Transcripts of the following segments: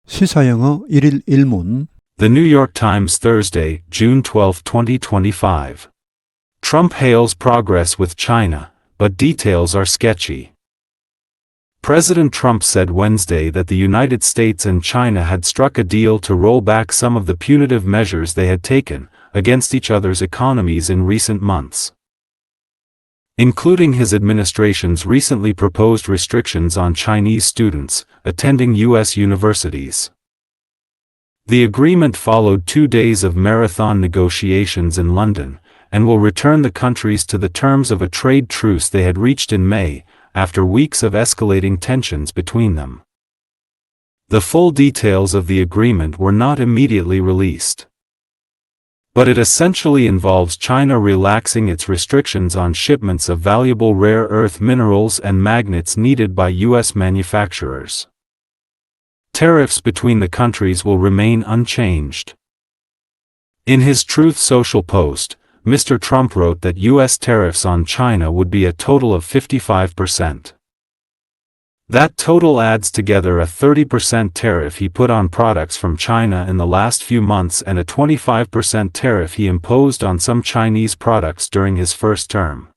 시사영어 1일 1문 The New York Times Thursday, June 12, 2025. Trump hails progress with China, but details are sketchy. President Trump said Wednesday that the United States and China had struck a deal to roll back some of the punitive measures they had taken against each other's economies in recent months, including his administration's recently proposed restrictions on Chinese students attending U.S. universities. The agreement followed 2 days of marathon negotiations in London, and will return the countries to the terms of a trade truce they had reached in May, after weeks of escalating tensions between them. The full details of the agreement were not immediately released, but it essentially involves China relaxing its restrictions on shipments of valuable rare earth minerals and magnets needed by U.S. manufacturers. Tariffs between the countries will remain unchanged. In his Truth Social post, Mr. Trump wrote that U.S. tariffs on China would be a total of 55%. That total adds together a 30% tariff he put on products from China in the last few months and a 25% tariff he imposed on some Chinese products during his first term.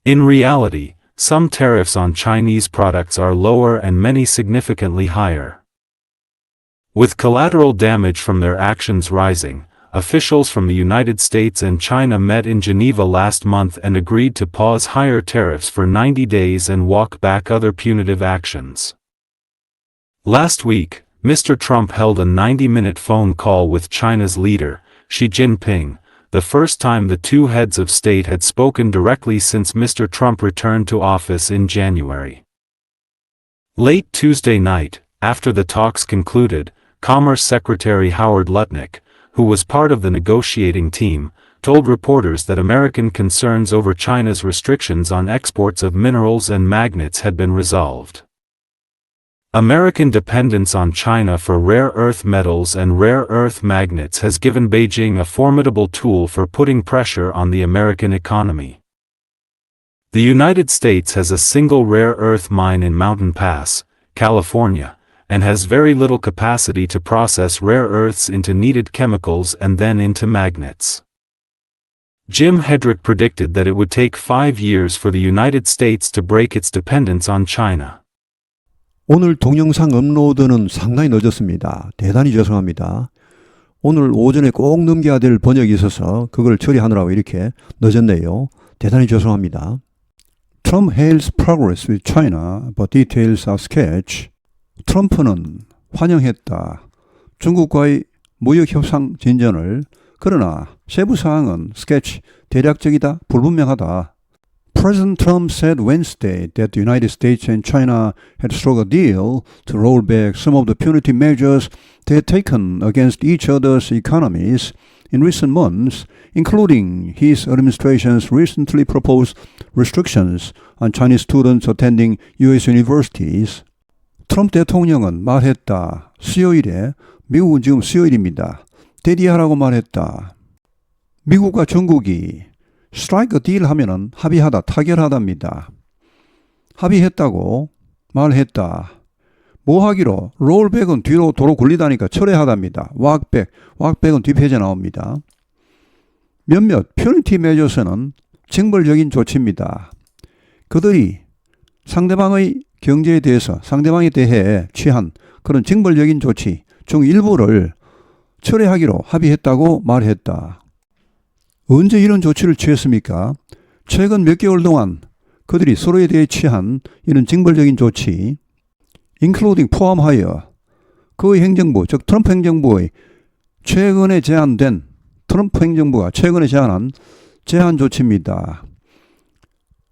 In reality, some tariffs on Chinese products are lower and many significantly higher. With collateral damage from their actions rising, officials from the United States and China met in Geneva last month and agreed to pause higher tariffs for 90 days and walk back other punitive actions. Last week, Mr. Trump held a 90-minute phone call with China's leader, Xi Jinping, the first time the two heads of state had spoken directly since Mr. Trump returned to office in January. Late Tuesday night, after the talks concluded, Commerce Secretary Howard Lutnick, who was part of the negotiating team, told reporters that American concerns over China's restrictions on exports of minerals and magnets had been resolved. American dependence on China for rare earth metals and rare earth magnets has given Beijing a formidable tool for putting pressure on the American economy. The United States has a single rare earth mine in Mountain Pass, California, and has very little capacity to process rare earths into needed chemicals and then into magnets. Jim Hedrick predicted that it would take 5 years for the United States to break its dependence on China. 오늘 동영상 업로드는 상당히 늦었습니다. 대단히 죄송합니다. 오늘 오전에 꼭 넘겨야 될 번역이 있어서 그걸 처리하느라고 이렇게 늦었네요. 대단히 죄송합니다. Trump hails progress with China, but details are sketch. 트럼프는 환영했다. 중국과의 무역협상 진전을. 그러나 세부 사항은 sketch, 대략적이다, 불분명하다. President Trump said Wednesday that the United States and China had struck a deal to roll back some of the punitive measures they had taken against each other's economies in recent months, including his administration's recently proposed restrictions on Chinese students attending U.S. universities. 트럼프 대통령은 말했다. 수요일에, 미국은 지금 수요일입니다. 대디하라고 말했다. 미국과 중국이 strike a deal 하면은 합의하다, 타결하답니다. 합의했다고 말했다. 뭐 하기로? rollback은 뒤로 도로 굴리다니까 철회하답니다. walkback은 뒷페이지에 나옵니다. 몇몇 punitive measures는 징벌적인 조치입니다. 그들이 상대방의 경제에 대해서 상대방에 대해 취한 그런 징벌적인 조치 중 일부를 철회하기로 합의했다고 말했다. 언제 이런 조치를 취했습니까? 최근 몇 개월 동안 그들이 서로에 대해 취한 이런 징벌적인 조치, including 포함하여 그 행정부, 즉 트럼프 행정부의 최근에 제안된 트럼프 행정부가 최근에 제안한 제한 조치입니다.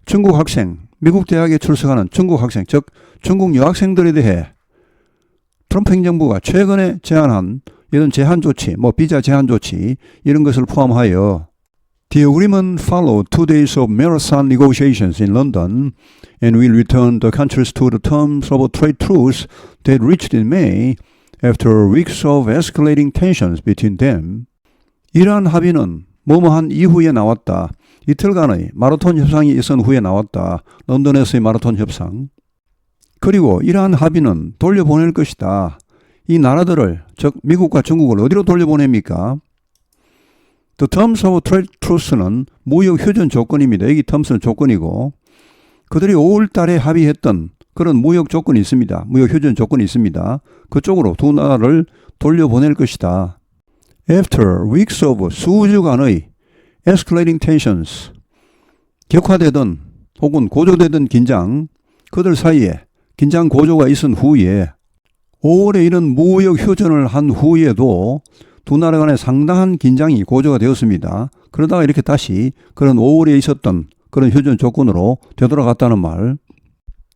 중국 학생, 미국 대학에 출석하는 중국 학생, 즉 중국 유학생들에 대해 트럼프 행정부가 최근에 제안한 이런 제한 조치, 비자 제한 조치 이런 것을 포함하여 The agreement followed 2 days of marathon negotiations in London and will return the countries to the terms of a trade truce that reached in May after weeks of escalating tensions between them. 이러한 합의는 뭐뭐한 이후에 나왔다. 이틀간의 마라톤 협상이 있은 후에 나왔다. 런던에서의 마라톤 협상. 그리고 이러한 합의는 돌려보낼 것이다. 이 나라들을, 즉 미국과 중국을 어디로 돌려보냅니까? The Terms of Trade Truce는 무역 휴전 조건입니다. 여기 terms는 조건이고, 그들이 5월 달에 합의했던 그런 무역 조건이 있습니다. 무역 휴전 조건이 있습니다. 그쪽으로 두 나라를 돌려보낼 것이다. After weeks of 수주간의 escalating tensions, 격화되던 혹은 고조되던 긴장, 그들 사이에 긴장 고조가 있은 후에 5월에 이런 무역 휴전을 한 후에도 두 나라 간에 상당한 긴장이 고조가 되었습니다. 그러다가 이렇게 다시 그런 5월에 있었던 그런 휴전 조건으로 되돌아갔다는 말.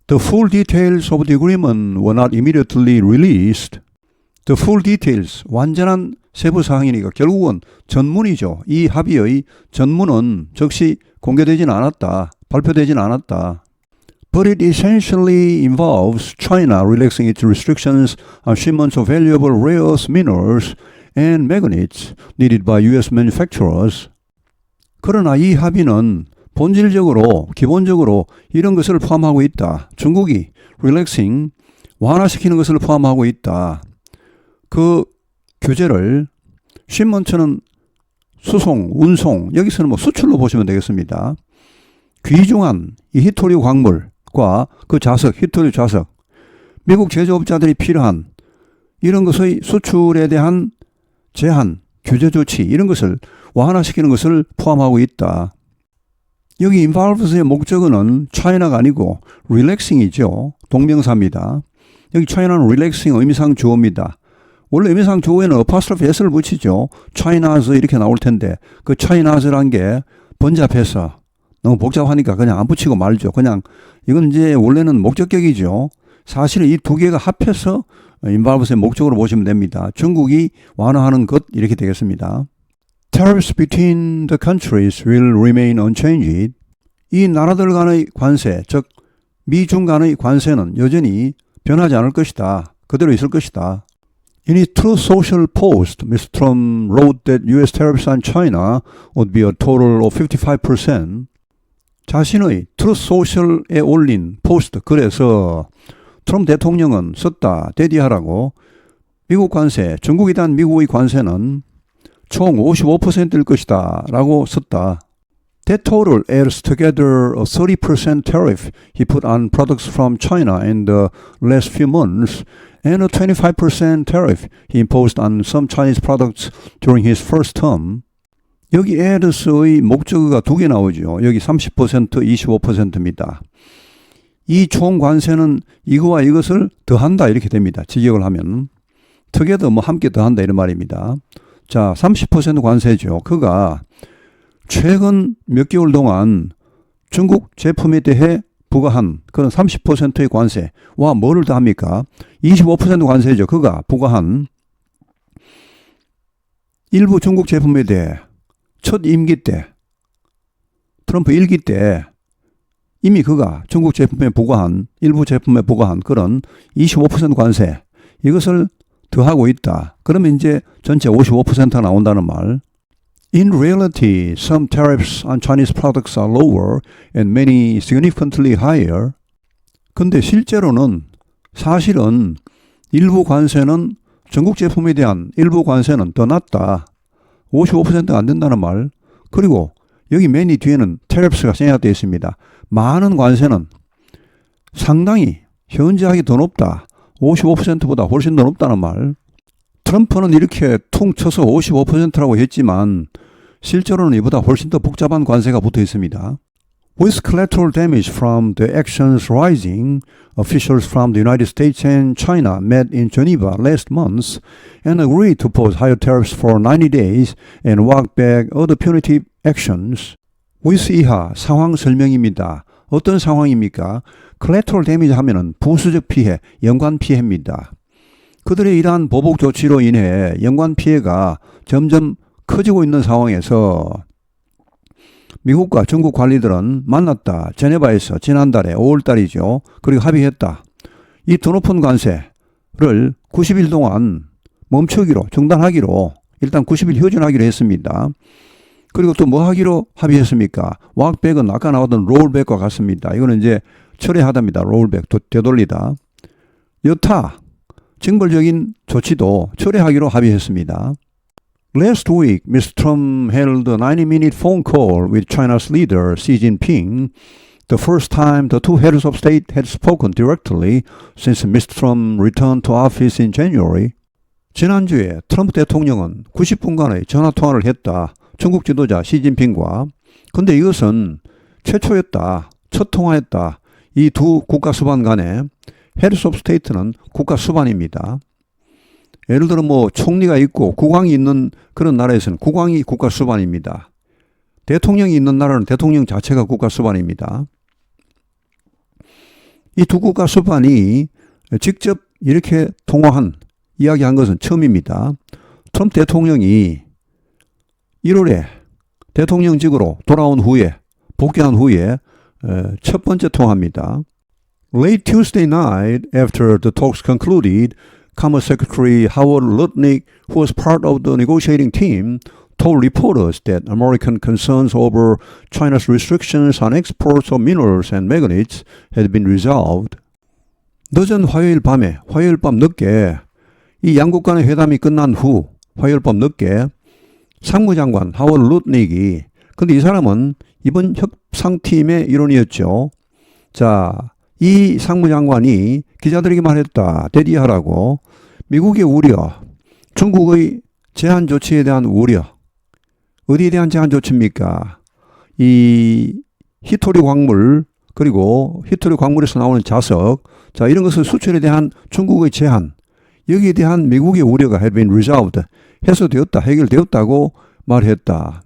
The full details of the agreement were not immediately released. The full details, 완전한 세부 사항이니까 결국은 전문이죠. 이 합의의 전문은 즉시 공개되진 않았다. 발표되진 않았다. But it essentially involves China relaxing its restrictions on shipments of valuable rare earth minerals and magnets needed by U.S. manufacturers. 그러나 이 합의는 본질적으로, 기본적으로 이런 것을 포함하고 있다. 중국이 relaxing, 완화시키는 것을 포함하고 있다. 그 규제를 shipment는 수송, 운송, 여기서는 뭐 수출로 보시면 되겠습니다. 귀중한 이 히토리 광물과 그 자석, 히토리 자석, 미국 제조업자들이 필요한 이런 것의 수출에 대한 제한, 규제 조치 이런 것을 완화시키는 것을 포함하고 있다. 여기 involves의 목적어는 China가 아니고 relaxing이죠. 동명사입니다. 여기 China는 relaxing 의미상 주어입니다. 원래 의미상 주어에는 apostrophe s를 붙이죠. China's 이렇게 나올 텐데 그 China's라는 게 번잡해서 너무 복잡하니까 그냥 안 붙이고 말죠. 그냥 이건 이제 원래는 목적격이죠. 사실은 이 두 개가 합해서 involves의 목적으로 보시면 됩니다. 중국이 완화하는 것 이렇게 되겠습니다. Tariffs between the countries will remain unchanged. 이 나라들 간의 관세, 즉 미중 간의 관세는 여전히 변하지 않을 것이다. 그대로 있을 것이다. In his Truth Social post, Mr. Trump wrote that U.S. tariffs on China would be a total of 55%. 자신의 Truth Social에 올린 포스트 글에서 트럼프 대통령은 썼다. 대디하라고 미국 관세, 중국에 대한 미국의 관세는 총 55%일 것이다 라고 썼다. That total adds together a 30% tariff he put on products from China in the last few months and a 25% tariff he imposed on some Chinese products during his first term. 여기 adds의 목적어가 두 개 나오죠. 여기 30%, 25%입니다. 이 총 관세는 이거와 이것을 더한다 이렇게 됩니다. 직역을 하면. together 뭐 함께 더한다 이런 말입니다. 자, 30% 관세죠. 그가 최근 몇 개월 동안 중국 제품에 대해 부과한 그런 30%의 관세와 뭐를 더합니까? 25% 관세죠. 그가 부과한 일부 중국 제품에 대해 첫 임기 때, 트럼프 1기 때 이미 그가 중국 제품에 부과한, 일부 제품에 부과한 그런 25% 관세, 이것을 더하고 있다. 그러면 이제 전체 55%가 나온다는 말. In reality, some tariffs on Chinese products are lower and many significantly higher. 근데 실제로는 사실은 일부 관세는 중국 제품에 대한 일부 관세는 더 낮다. 55%가 안 된다는 말. 그리고 여기 many 뒤에는 tariffs가 생략되어 있습니다. 많은 관세는 상당히 현저하게 더 높다. 55%보다 훨씬 더 높다는 말. 트럼프는 이렇게 퉁 쳐서 55%라고 했지만 실제로는 이보다 훨씬 더 복잡한 관세가 붙어 있습니다. With collateral damage from the actions rising, officials from the United States and China met in Geneva last month and agreed to pose higher tariffs for 90 days and walk back other punitive actions. with 이하 상황 설명입니다. 어떤 상황입니까? collateral damage 하면은 부수적 피해, 연관 피해입니다. 그들의 이러한 보복 조치로 인해 연관 피해가 점점 커지고 있는 상황에서 미국과 중국 관리들은 만났다. 제네바에서 지난달에 5월달이죠. 그리고 합의했다. 이 더 높은 관세를 90일 동안 멈추기로, 중단하기로, 일단 90일 휴전하기로 했습니다. 그리고 또 뭐 하기로 합의했습니까? 왁백은 아까 나왔던 롤백과 같습니다. 이거는 이제 철회하답니다. 롤백, 되돌리다. 여타 징벌적인 조치도 철회하기로 합의했습니다. Last week, Mr. Trump held a 90-minute phone call with China's leader Xi Jinping, the first time the two heads of state had spoken directly since Mr. Trump returned to office in January. 지난주에 트럼프 대통령은 90분간의 전화통화를 했다. 중국 지도자 시진핑과. 근데 이것은 최초였다. 첫 통화였다. 이 두 국가 수반 간에 헤드스 오브 스테이트는 국가 수반입니다. 예를 들어 뭐 총리가 있고 국왕이 있는 그런 나라에서는 국왕이 국가 수반입니다. 대통령이 있는 나라는 대통령 자체가 국가 수반입니다. 이 두 국가 수반이 직접 이렇게 통화한 이야기한 것은 처음입니다. 트럼프 대통령이 1월에 대통령직으로 돌아온 후에 복귀한 후에 첫 번째 통화입니다. Late Tuesday night, after the talks concluded, Commerce Secretary Howard Lutnick, who was part of the negotiating team, told reporters that American concerns over China's restrictions on exports of minerals and magnets had been resolved. 늦은 화요일 밤 늦게 이 양국 간의 회담이 끝난 후 화요일 밤 늦게 상무장관 하워드 루트닉이, 근데 이 사람은 이번 협상팀의 일원이었죠. 자, 이 상무장관이 기자들에게 말했다. 대디하라고. 미국의 우려, 중국의 제한 조치에 대한 우려. 어디에 대한 제한 조치입니까? 이 히토리 광물, 그리고 히토리 광물에서 나오는 자석, 자, 이런 것을 수출에 대한 중국의 제한, 여기에 대한 미국의 우려가 had been resolved, 해소되었다, 해결되었다고 말했다.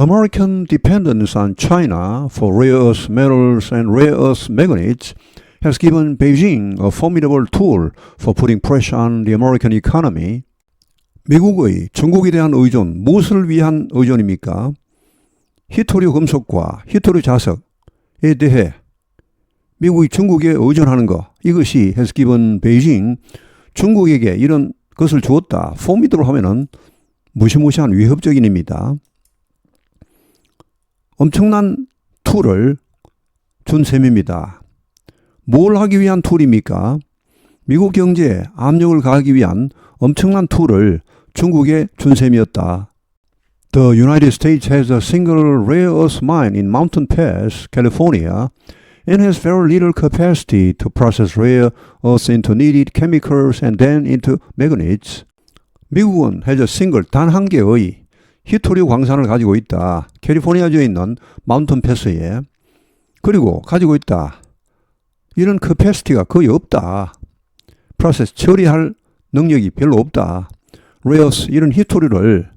American dependence on China for rare earth metals and rare earth magnets has given Beijing a formidable tool for putting pressure on the American economy. 미국의 중국에 대한 의존, 무엇을 위한 의존입니까? 히토류 금속과 히토류 자석에 대해 미국이 중국에 의존하는 것, 이것이 has given Beijing, 중국에게 이런 것을 주었다. formidable 하면은 무시무시한 위협적인입니다. 엄청난 툴을 준 셈입니다. 뭘 하기 위한 툴입니까? 미국 경제에 압력을 가하기 위한 엄청난 툴을 중국에 준 셈이었다. The United States has a single rare earth mine in Mountain Pass, California, and has very little capacity to process rare earths into needed chemicals and then into magnets. 미국은 has a single, 단 한 개의 히토류 광산을 가지고 있다. 캘리포니아주에 있는 마운틴 패스에. 그리고 가지고 있다. 이런 캐패시티가 거의 없다. 프로세스, 처리할 능력이 별로 없다. 레어스, 이런 히토류를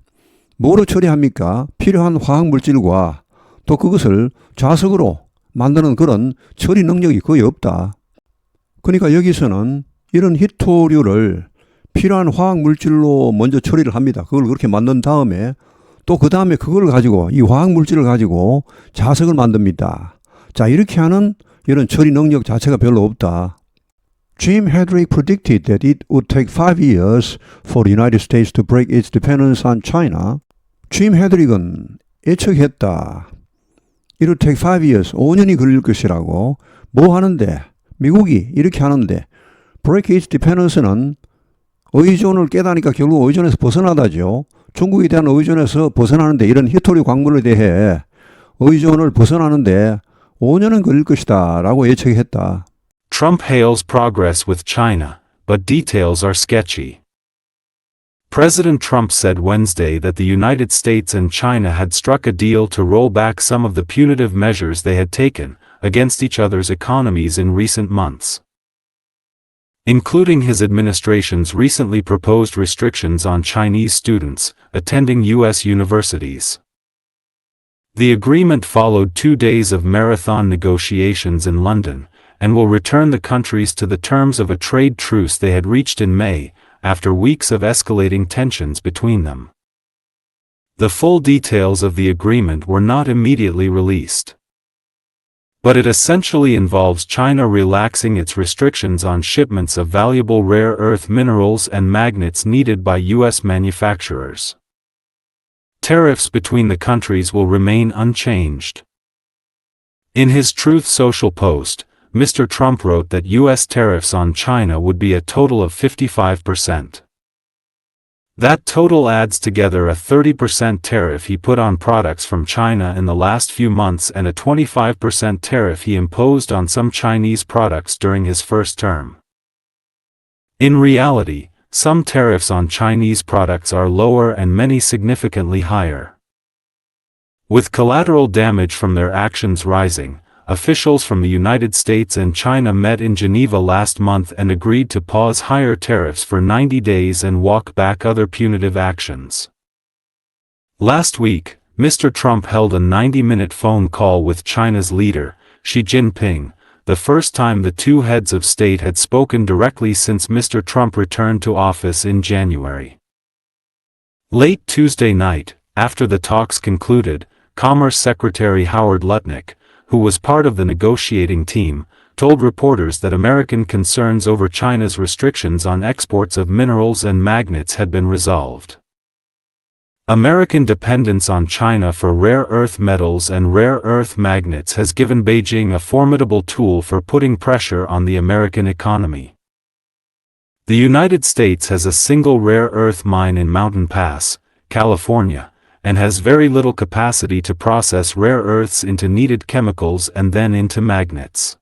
뭐로 처리합니까? 필요한 화학물질과 또 그것을 자석으로 만드는 그런 처리 능력이 거의 없다. 그러니까 여기서는 이런 히토류를 필요한 화학물질로 먼저 처리를 합니다. 그걸 그렇게 만든 다음에 또 그 다음에 그걸 가지고 이 화학물질을 가지고 자석을 만듭니다. 자, 이렇게 하는 이런 처리 능력 자체가 별로 없다. Jim Hedrick predicted that it would take 5 years for the United States to break its dependence on China. Jim Hedrick은 예측했다. It would take 5 years, 5년이 걸릴 것이라고. 뭐 하는데? 미국이 이렇게 하는데 break its dependence는 의존을 깨다니까 결국 의존에서 벗어나다죠. 중국에 대한 의존에서 벗어나는데 이런 히토리 광물에 대해 의존을 벗어나는데 5년은 걸릴 것이다 라고 예측했다. Trump hails progress with China, but details are sketchy. President Trump said Wednesday that the United States and China had struck a deal to roll back some of the punitive measures they had taken against each other's economies in recent months, including his administration's recently proposed restrictions on Chinese students attending U.S. universities. The agreement followed 2 days of marathon negotiations in London, and will return the countries to the terms of a trade truce they had reached in May, after weeks of escalating tensions between them. The full details of the agreement were not immediately released, but it essentially involves China relaxing its restrictions on shipments of valuable rare earth minerals and magnets needed by U.S. manufacturers. Tariffs between the countries will remain unchanged. In his Truth Social post, Mr. Trump wrote that U.S. tariffs on China would be a total of 55%. That total adds together a 30% tariff he put on products from China in the last few months and a 25% tariff he imposed on some Chinese products during his first term. In reality, some tariffs on Chinese products are lower and many significantly higher. With collateral damage from their actions rising, officials from the United States and China met in Geneva last month and agreed to pause higher tariffs for 90 days and walk back other punitive actions. Last week, Mr. Trump held a 90-minute phone call with China's leader, Xi Jinping, the first time the two heads of state had spoken directly since Mr. Trump returned to office in January. Late Tuesday night, after the talks concluded, Commerce Secretary Howard Lutnick, who was part of the negotiating team, told reporters that American concerns over China's restrictions on exports of minerals and magnets had been resolved. American dependence on China for rare earth metals and rare earth magnets has given Beijing a formidable tool for putting pressure on the American economy. The United States has a single rare earth mine in Mountain Pass, California, and has very little capacity to process rare earths into needed chemicals and then into magnets.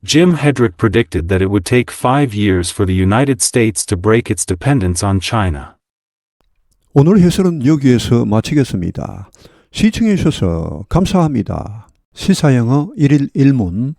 Jim Hedrick predicted that it would take 5 years for the United States to break its dependence on China. 오늘 해설은 여기에서 마치겠습니다. 시청해 주셔서 감사합니다. 시사영어 1일 1문